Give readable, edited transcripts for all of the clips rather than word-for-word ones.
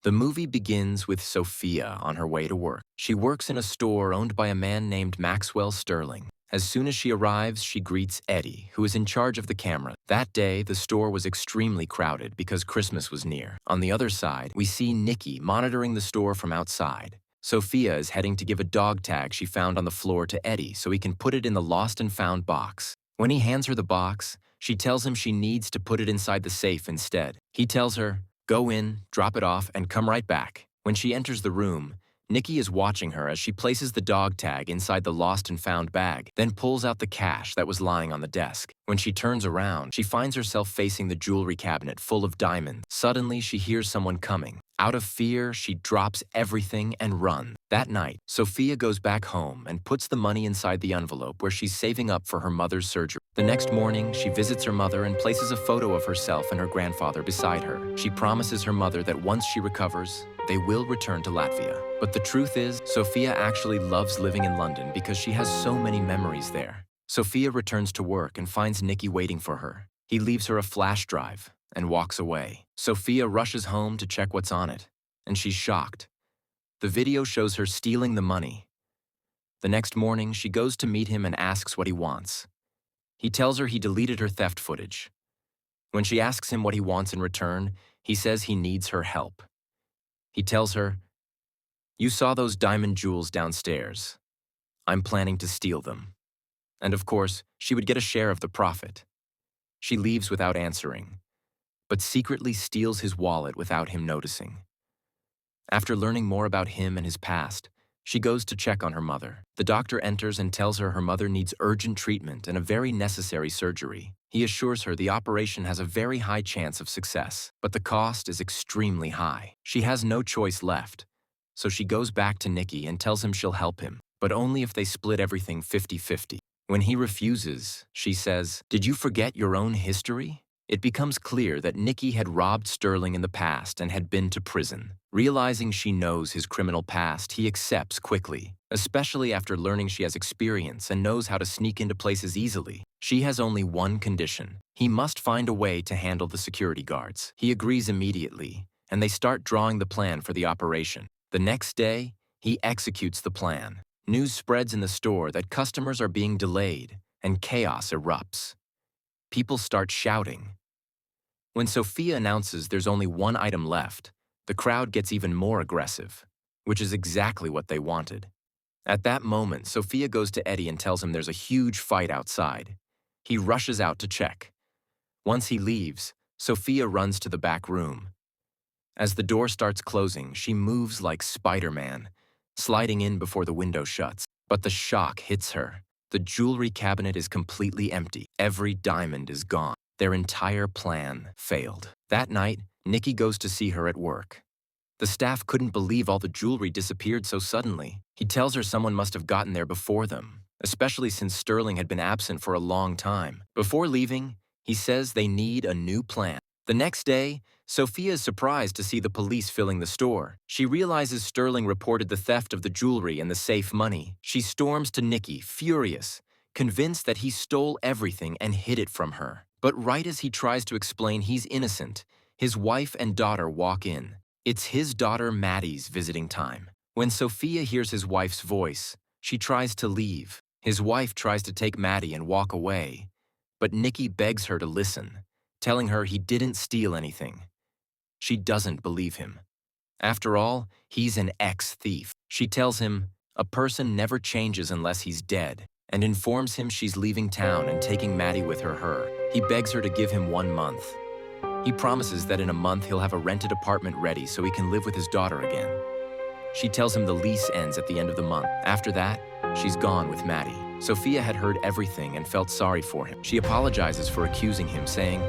The movie begins with Sofia on her way to work. She works in a store owned by a man named Maxwell Sterling. As soon as she arrives, she greets Eddie, who is in charge of the camera. That day, the store was extremely crowded because Christmas was near. On the other side, we see Nicky monitoring the store from outside. Sofia is heading to give a dog tag she found on the floor to Eddie so he can put it in the lost and found box. When he hands her the box, she tells him she needs to put it inside the safe instead. He tells her, "Go in, drop it off, and come right back." When she enters the room, Nicky is watching her as she places the dog tag inside the lost and found bag, then pulls out the cash that was lying on the desk. When she turns around, she finds herself facing the jewelry cabinet full of diamonds. Suddenly, she hears someone coming. Out of fear, she drops everything and runs. That night, Sofia goes back home and puts the money inside the envelope where she's saving up for her mother's surgery. The next morning, she visits her mother and places a photo of herself and her grandfather beside her. She promises her mother that once she recovers, they will return to Latvia. But the truth is, Sofia actually loves living in London because she has so many memories there. Sofia returns to work and finds Nicky waiting for her. He leaves her a flash drive and walks away. Sofia rushes home to check what's on it, and she's shocked. The video shows her stealing the money. The next morning, she goes to meet him and asks what he wants. He tells her he deleted her theft footage. When she asks him what he wants in return, he says he needs her help. He tells her, "You saw those diamond jewels downstairs. I'm planning to steal them." And of course, she would get a share of the profit. She leaves without answering, but secretly steals his wallet without him noticing. After learning more about him and his past, she goes to check on her mother. The doctor enters and tells her her mother needs urgent treatment and a very necessary surgery. He assures her the operation has a very high chance of success, but the cost is extremely high. She has no choice left, so she goes back to Nicky and tells him she'll help him, but only if they split everything 50-50. When he refuses, she says, "Did you forget your own history?" It becomes clear that Nicky had robbed Sterling in the past and had been to prison. Realizing she knows his criminal past, he accepts quickly, especially after learning she has experience and knows how to sneak into places easily. She has only one condition. He must find a way to handle the security guards. He agrees immediately, and they start drawing the plan for the operation. The next day, he executes the plan. News spreads in the store that customers are being delayed, and chaos erupts. People start shouting. When Sofia announces there's only one item left, the crowd gets even more aggressive, which is exactly what they wanted. At that moment, Sofia goes to Eddie and tells him there's a huge fight outside. He rushes out to check. Once he leaves, Sofia runs to the back room. As the door starts closing, she moves like Spider-Man, sliding in before the window shuts. But the shock hits her. The jewelry cabinet is completely empty. Every diamond is gone. Their entire plan failed. That night, Nicky goes to see her at work. The staff couldn't believe all the jewelry disappeared so suddenly. He tells her someone must have gotten there before them, especially since Sterling had been absent for a long time. Before leaving, he says they need a new plan. The next day, Sofia is surprised to see the police filling the store. She realizes Sterling reported the theft of the jewelry and the safe money. She storms to Nicky, furious, convinced that he stole everything and hid it from her. But right as he tries to explain he's innocent, his wife and daughter walk in. It's his daughter Maddie's visiting time. When Sofia hears his wife's voice, she tries to leave. His wife tries to take Maddie and walk away, but Nicky begs her to listen, telling her he didn't steal anything. She doesn't believe him. After all, he's an ex-thief. She tells him a person never changes unless he's dead, and informs him she's leaving town and taking Maddie with her. He begs her to give him 1 month. He promises that in a month he'll have a rented apartment ready so he can live with his daughter again. She tells him the lease ends at the end of the month. After that, she's gone with Maddie. Sofia had heard everything and felt sorry for him. She apologizes for accusing him, saying,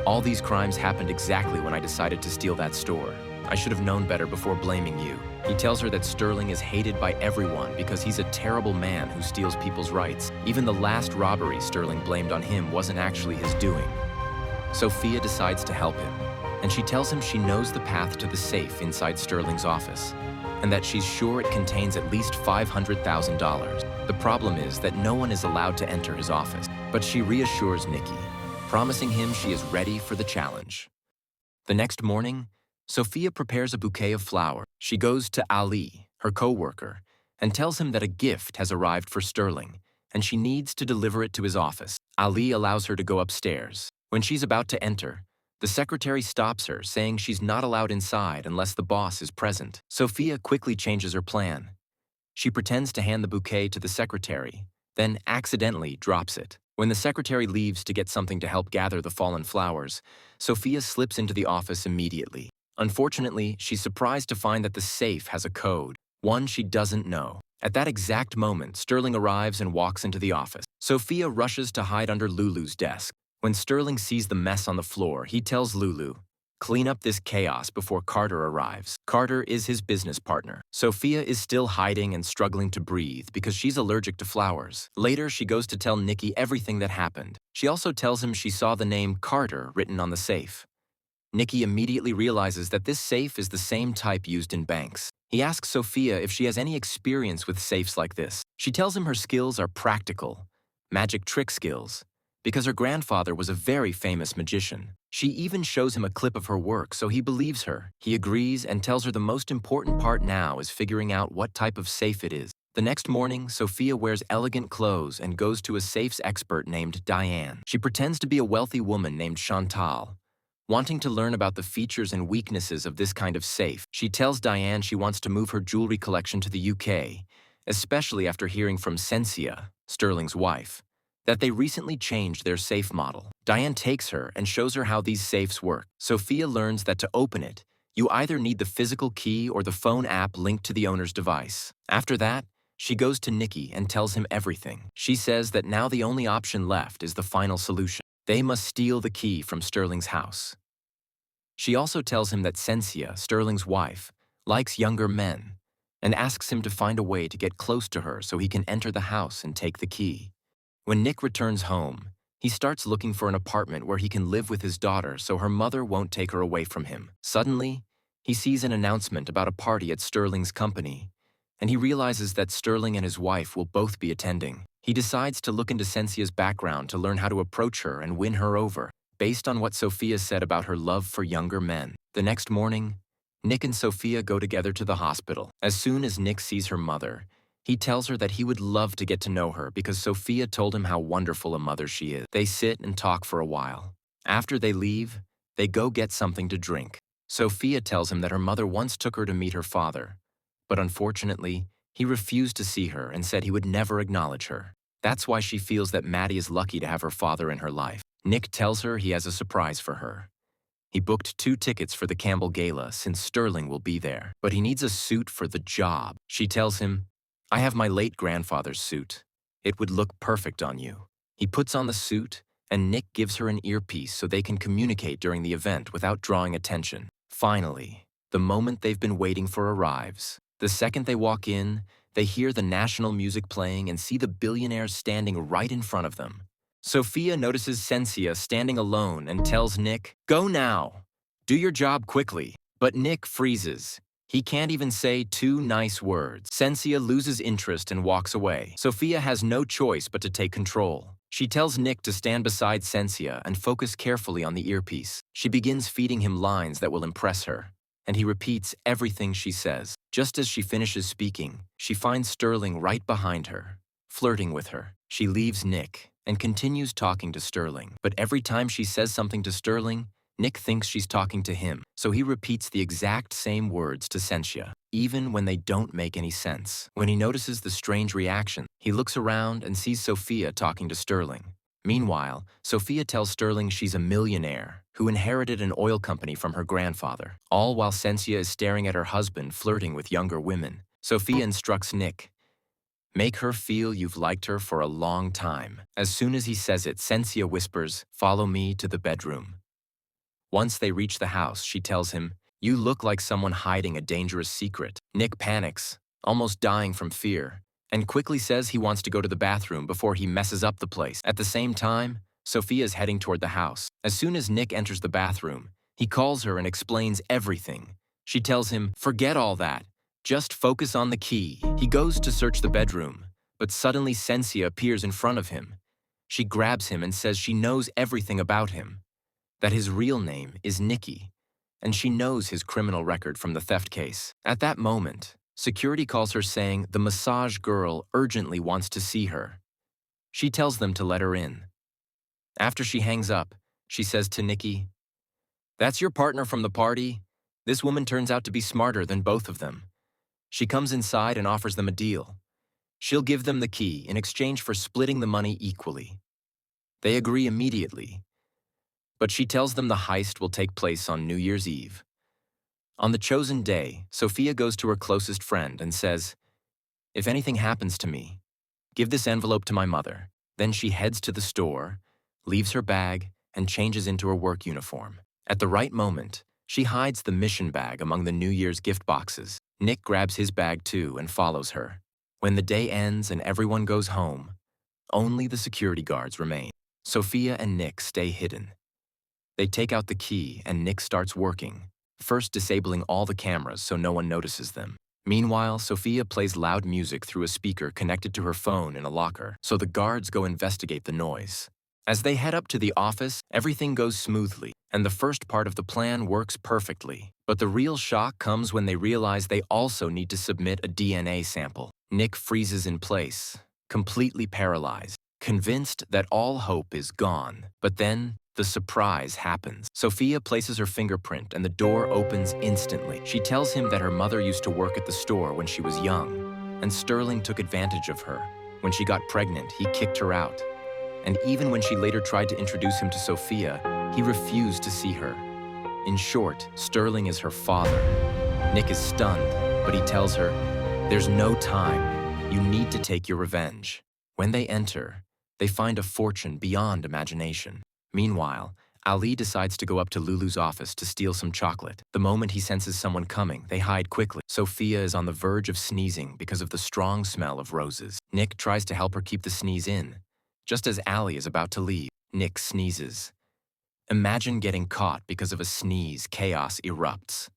"All these crimes happened exactly when I decided to steal that store. I should have known better before blaming you." He tells her that Sterling is hated by everyone because he's a terrible man who steals people's rights. Even the last robbery Sterling blamed on him wasn't actually his doing. Sofia decides to help him, and she tells him she knows the path to the safe inside Sterling's office, and that she's sure it contains at least $500,000. The problem is that no one is allowed to enter his office, but she reassures Nicky, promising him she is ready for the challenge. The next morning, Sofia prepares a bouquet of flowers. She goes to Ali, her co-worker, and tells him that a gift has arrived for Sterling, and she needs to deliver it to his office. Ali allows her to go upstairs. When she's about to enter, the secretary stops her, saying she's not allowed inside unless the boss is present. Sofia quickly changes her plan. She pretends to hand the bouquet to the secretary, then accidentally drops it. When the secretary leaves to get something to help gather the fallen flowers, Sofia slips into the office immediately. Unfortunately, she's surprised to find that the safe has a code, one she doesn't know. At that exact moment, Sterling arrives and walks into the office. Sofia rushes to hide under Lulu's desk. When Sterling sees the mess on the floor, he tells Lulu, "Clean up this chaos before Carter arrives." Carter is his business partner. Sofia is still hiding and struggling to breathe because she's allergic to flowers. Later, she goes to tell Nicky everything that happened. She also tells him she saw the name Carter written on the safe. Nicky immediately realizes that this safe is the same type used in banks. He asks Sofia if she has any experience with safes like this. She tells him her skills are practical, magic trick skills, because her grandfather was a very famous magician. She even shows him a clip of her work, so he believes her. He agrees and tells her the most important part now is figuring out what type of safe it is. The next morning, Sofia wears elegant clothes and goes to a safes expert named Diane. She pretends to be a wealthy woman named Chantal. Wanting to learn about the features and weaknesses of this kind of safe, she tells Diane she wants to move her jewelry collection to the UK, especially after hearing from Sensia, Sterling's wife, that they recently changed their safe model. Diane takes her and shows her how these safes work. Sofia learns that to open it, you either need the physical key or the phone app linked to the owner's device. After that, she goes to Nicky and tells him everything. She says that now the only option left is the final solution. They must steal the key from Sterling's house. She also tells him that Sensia, Sterling's wife, likes younger men and asks him to find a way to get close to her so he can enter the house and take the key. When Nick returns home, he starts looking for an apartment where he can live with his daughter so her mother won't take her away from him. Suddenly, he sees an announcement about a party at Sterling's company, and he realizes that Sterling and his wife will both be attending. He decides to look into Sensia's background to learn how to approach her and win her over, based on what Sofia said about her love for younger men. The next morning, Nick and Sofia go together to the hospital. As soon as Nick sees her mother, he tells her that he would love to get to know her because Sofia told him how wonderful a mother she is. They sit and talk for a while. After they leave, they go get something to drink. Sofia tells him that her mother once took her to meet her father, but unfortunately, he refused to see her and said he would never acknowledge her. That's why she feels that Maddie is lucky to have her father in her life. Nick tells her he has a surprise for her. He booked 2 tickets for the Campbell Gala since Sterling will be there, but he needs a suit for the job. She tells him, "I have my late grandfather's suit. It would look perfect on you." He puts on the suit, and Nick gives her an earpiece so they can communicate during the event without drawing attention. Finally, the moment they've been waiting for arrives. The second they walk in, they hear the national music playing and see the billionaire standing right in front of them. Sofia notices Sensia standing alone and tells Nick, "Go now. Do your job quickly." But Nick freezes. He can't even say 2 nice words. Sensia loses interest and walks away. Sofia has no choice but to take control. She tells Nick to stand beside Sensia and focus carefully on the earpiece. She begins feeding him lines that will impress her, and he repeats everything she says. Just as she finishes speaking, she finds Sterling right behind her, flirting with her. She leaves Nick and continues talking to Sterling. But every time she says something to Sterling, Nick thinks she's talking to him, so he repeats the exact same words to Sensia, even when they don't make any sense. When he notices the strange reaction, he looks around and sees Sofia talking to Sterling. Meanwhile, Sofia tells Sterling she's a millionaire who inherited an oil company from her grandfather, all while Sensia is staring at her husband flirting with younger women. Sofia instructs Nick, "Make her feel you've liked her for a long time." As soon as he says it, Sensia whispers, "Follow me to the bedroom." Once they reach the house, she tells him, "You look like someone hiding a dangerous secret." Nick panics, almost dying from fear, and quickly says he wants to go to the bathroom before he messes up the place. At the same time, Sofia is heading toward the house. As soon as Nick enters the bathroom, he calls her and explains everything. She tells him, "Forget all that. Just focus on the key." He goes to search the bedroom, but suddenly Sensia appears in front of him. She grabs him and says she knows everything about him, that his real name is Nicky, and she knows his criminal record from the theft case. At that moment, security calls her saying the massage girl urgently wants to see her. She tells them to let her in. After she hangs up, she says to Nicky, "That's your partner from the party. This woman turns out to be smarter than both of them." She comes inside and offers them a deal. She'll give them the key in exchange for splitting the money equally. They agree immediately, but she tells them the heist will take place on New Year's Eve. On the chosen day, Sofia goes to her closest friend and says, "If anything happens to me, give this envelope to my mother." Then she heads to the store, leaves her bag, and changes into her work uniform. At the right moment, she hides the mission bag among the New Year's gift boxes. Nick grabs his bag too and follows her. When the day ends and everyone goes home, only the security guards remain. Sofia and Nick stay hidden. They take out the key and Nick starts working, first disabling all the cameras so no one notices them. Meanwhile, Sofia plays loud music through a speaker connected to her phone in a locker, so the guards go investigate the noise. As they head up to the office, everything goes smoothly, and the first part of the plan works perfectly. But the real shock comes when they realize they also need to submit a DNA sample. Nick freezes in place, completely paralyzed, convinced that all hope is gone. But then, the surprise happens. Sofia places her fingerprint and the door opens instantly. She tells him that her mother used to work at the store when she was young, and Sterling took advantage of her. When she got pregnant, he kicked her out. And even when she later tried to introduce him to Sofia, he refused to see her. In short, Sterling is her father. Nick is stunned, but he tells her, "There's no time. You need to take your revenge." When they enter, they find a fortune beyond imagination. Meanwhile, Ali decides to go up to Lulu's office to steal some chocolate. The moment he senses someone coming, they hide quickly. Sofia is on the verge of sneezing because of the strong smell of roses. Nick tries to help her keep the sneeze in. Just as Ali is about to leave, Nick sneezes. Imagine getting caught because of a sneeze. Chaos erupts.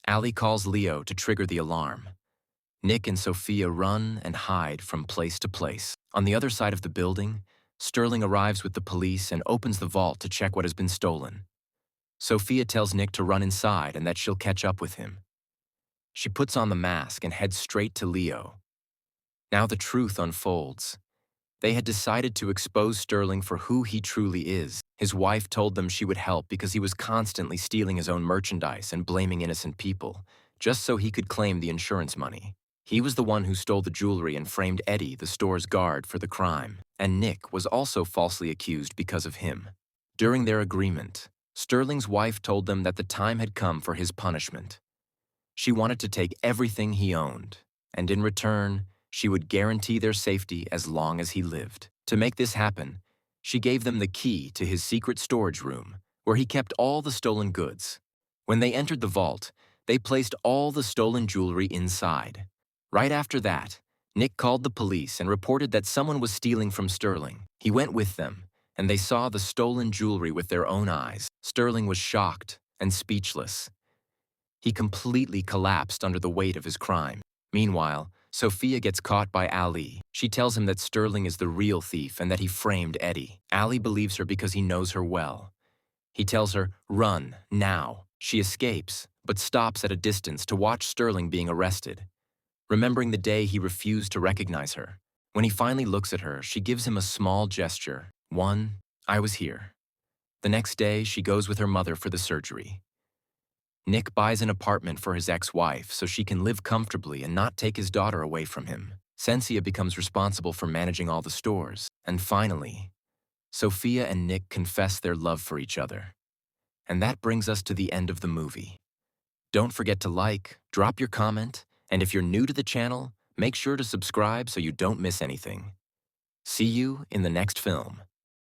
Ali calls Leo to trigger the alarm. Nick and Sofia run and hide from place to place. On the other side of the building, Sterling arrives with the police and opens the vault to check what has been stolen. Sofia tells Nick to run inside and that she'll catch up with him. She puts on the mask and heads straight to Leo. Now the truth unfolds. They had decided to expose Sterling for who he truly is. His wife told them she would help because he was constantly stealing his own merchandise and blaming innocent people, just so he could claim the insurance money. He was the one who stole the jewelry and framed Eddie, the store's guard, for the crime. And Nick was also falsely accused because of him. During their agreement, Sterling's wife told them that the time had come for his punishment. She wanted to take everything he owned, and in return, she would guarantee their safety as long as he lived. To make this happen, she gave them the key to his secret storage room, where he kept all the stolen goods. When they entered the vault, they placed all the stolen jewelry inside. Right after that, Nick called the police and reported that someone was stealing from Sterling. He went with them, and they saw the stolen jewelry with their own eyes. Sterling was shocked and speechless. He completely collapsed under the weight of his crime. Meanwhile, Sofia gets caught by Ali. She tells him that Sterling is the real thief and that he framed Eddie. Ali believes her because he knows her well. He tells her, "Run, now." She escapes, but stops at a distance to watch Sterling being arrested, remembering the day he refused to recognize her. When he finally looks at her, she gives him a small gesture. One, "I was here." The next day, she goes with her mother for the surgery. Nick buys an apartment for his ex-wife so she can live comfortably and not take his daughter away from him. Sensia becomes responsible for managing all the stores. And finally, Sofia and Nick confess their love for each other. And that brings us to the end of the movie. Don't forget to like, drop your comment, and if you're new to the channel, make sure to subscribe so you don't miss anything. See you in the next film.